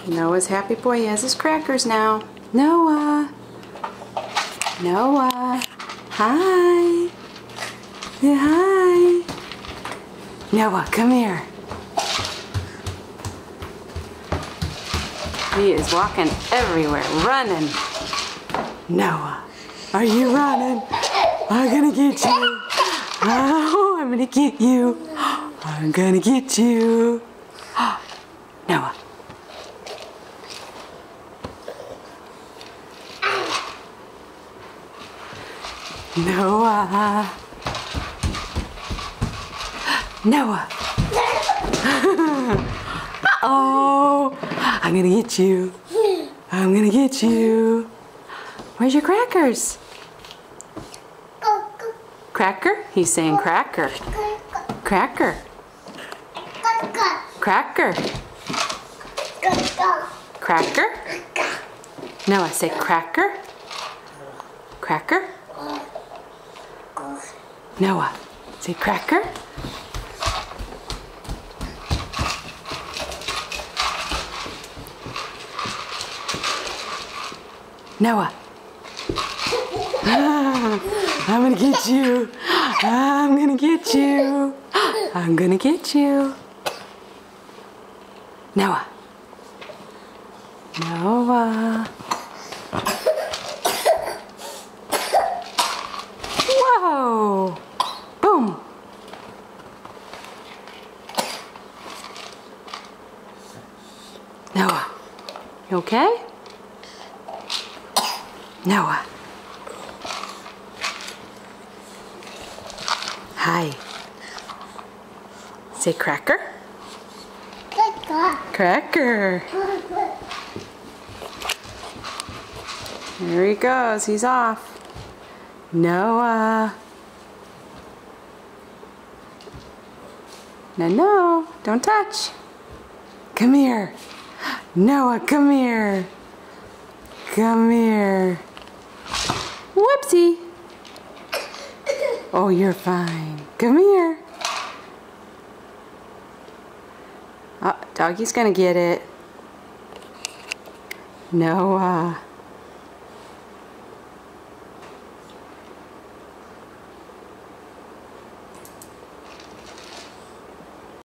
Noah's happy boy. He has his crackers now. Noah. Noah. Hi. Yeah, hi. Noah, come here. He is walking everywhere, running. Noah, are you running? I'm gonna get you. Oh, I'm gonna get you. I'm gonna get you. Noah. Noah. Noah. Uh-oh. I'm gonna get you. I'm gonna get you. Where's your crackers? Cracker? He's saying cracker. Cracker. Cracker. Cracker? No, I say cracker. Cracker? Noah, say cracker. Noah. I'm gonna get you. I'm gonna get you. I'm gonna get you. Noah. Noah. Whoa. Boom. Noah. You okay? Noah. Hi. Say cracker. Cracker. There he goes. He's off. Noah. No, don't touch. Come here. Noah, come here. Come here. Whoopsie. Oh, you're fine. Come here. Oh, doggy's gonna get it. Noah.